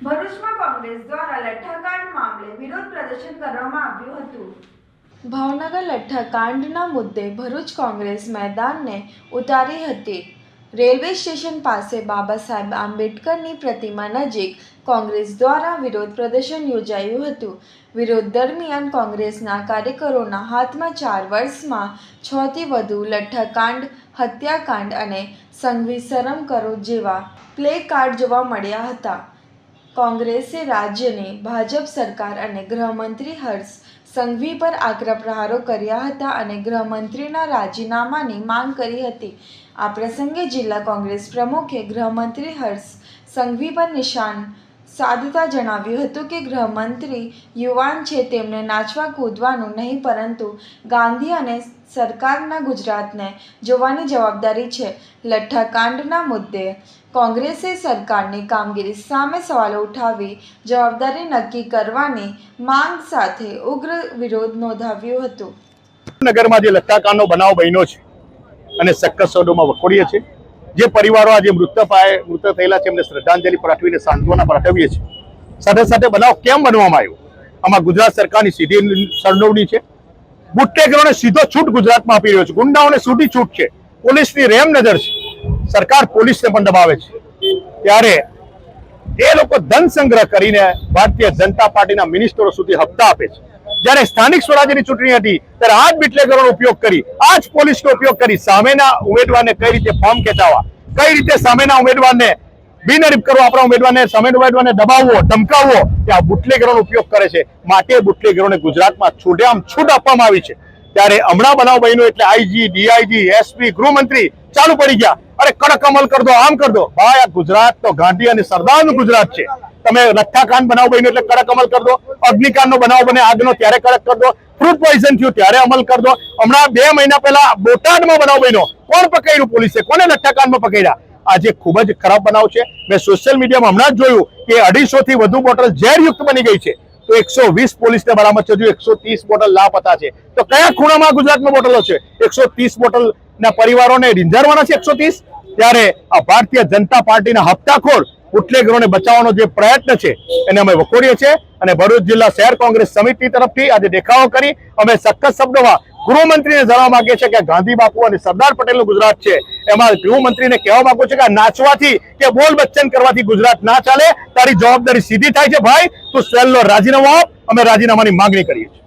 ભરૂચમાં કોંગ્રેસ દ્વારા લઠ્ઠાકાંડ મામલે વિરોધ પ્રદર્શન કરવામાં આવ્યું હતું। ભાવનગર લઠ્ઠાકાંડના મુદ્દે ભરૂચ કોંગ્રેસ મેદાનને ઉતારી હતી। રેલવે સ્ટેશન પાસે બાબા સાહેબ આંબેડકરની પ્રતિમા નજીક કોંગ્રેસ દ્વારા વિરોધ પ્રદર્શન યોજાયું હતું। વિરોધ દરમિયાન કોંગ્રેસના કાર્યકરોના હાથમાં 4 વર્ષમાં 6 થી વધુ લઠ્ઠાકાંડ, હત્યાકાંડ અને સંઘવી શરમ કરો જેવા પ્લે કાર્ડ જોવા મળ્યા હતા। કોંગ્રેસે રાજ્યની ભાજપ સરકાર અને ગૃહમંત્રી હર્ષ સંઘવી પર આકરા પ્રહારો કર્યા હતા અને ગૃહમંત્રીના રાજીનામાની માંગ કરી હતી। આ પ્રસંગે જિલ્લા કોંગ્રેસ પ્રમુખે ગૃહમંત્રી હર્ષ સંઘવી પર નિશાન સાધતા જણાવ્યું હતું કે ગૃહમંત્રી યુવાન છે, તેમને નાચવા કૂદવાનું નહીં પરંતુ ગાંધી અને સરકારના ગુજરાતને જોવાની જવાબદારી છે। લઠ્ઠાકાંડના મુદ્દે કોંગ્રેસે સરકારની કામગીરી સામે સવાલો ઉઠાવી જવાબદારી નક્કી કરવાની માંગ સાથે ઉગ્ર વિરોધ નોંધાવ્યો હતો। નગરમાં જે લઠ્ઠાકાંડનો બનાવ બન્યો છે અને સખત શબ્દોમાં વખોડીએ છીએ। જે પરિવારો આજે મૃત થયેલા છે એમને શ્રદ્ધાંજલિ પાઠવીને સાંત્વના પાઠવીએ છીએ। સાથે સાથે બનાવ કેમ બનવામાં આવ્યો, આમાં ગુજરાત સરકારની સીધી સરનોવડી છે। બુટલેગરોને સીધો છૂટ ગુજરાતમાં આપી રહ્યો છે, ગુંડાઓને સીધી છૂટ છે, પોલીસની રેમ નજર છે, સરકાર પોલીસને પણ દબાવે છે। ત્યારે એ લોકો ધન સંગ્રહ કરીને ભારતીય જનતા પાર્ટીના મિનિસ્ટરો સુધી હપ્તા આપે છે। જ્યારે સ્થાનિક સ્વરાજ્યની ચૂંટણી હતી ત્યારે આ જ બુટલેગરોનો ઉપયોગ કરી, આ જ પોલીસનો ઉપયોગ કરી સામેના ઉમેદવારને કઈ રીતે ફોર્મ ખેંચાવવા, કઈ રીતે સામેના ઉમેદવારને બિનહરીફ કરવા, આપણા ઉમેદવારને સામેના ઉમેદવારને દબાવવો, ધમકાવવો, તે આ બુટલેગરોનો ઉપયોગ કરે છે। માટે બુટલેગરોને ગુજરાતમાં છૂટ આપવામાં આવી છે। ત્યારે હમણાં બનાવ બન્યો એટલે આઈજી, ડીઆઈજી, એસપી, ગૃહમંત્રી ચાલુ પડી ગયા, અરે કડક અમલ કર દો, આમ કર દો। ભાઈ, આ ગુજરાત તો ગાંધી અને સરદારનું ગુજરાત છે। તમે લઠ્ઠાકાંડ બનાવ બન્યો એટલે કડક અમલ કર દો, અગ્નિકાંડનો બનાવ બને આગનો ત્યારે કડક કર દો, ફ્રૂટ પોઈઝન થયું ત્યારે અમલ કર દો। હમણાં 2 મહિના પહેલા બોટાદમાં બનાવ બન્યો, કોણ પકડ્યું પોલીસે, કોને લઠ્ઠાકાંડમાં પકડ્યા? આજે ખૂબ જ ખરાબ બનાવ છે। મેં સોશિયલ મીડિયામાં હમણાં જ જોયું કે 250 થી વધુ બોટલ ઝેરયુક્ત બની ગઈ છે, તો 120 પોલીસને બરામદ છે, હજુ 130 બોટલ લાપતા છે। તો કયા ખૂણામાં ગુજરાતમાં બોટલો છે? 130 બોટલના પરિવારોને રીંઝારવાના છે 130? ત્યારે આ ભારતીય જનતા પાર્ટીના હપ્તાખોર બુટલેગરોને બચાવવાનો જે પ્રયત્ન છે એને અમે વખોડીએ છીએ અને ભરૂચ જિલ્લા શહેર કોંગ્રેસ સમિતિ તરફથી આજે દેખાવો કરી અમે સખત શબ્દોમાં ગૃહમંત્રીને જણાવવા માંગીએ છીએ કે ગાંધી બાપુ અને સરદાર પટેલનું ગુજરાત છે। એમાં ગૃહમંત્રીને કહેવા માંગુ છું કે નાચવાથી કે બોલ બચ્ચન કરવાથી ગુજરાત ના ચાલે। તારી જવાબદારી સીધી થાય છે ભાઈ, તું સેલનો રાજીનામું આપ, અમે રાજીનામાની માંગણી કરીએ છીએ।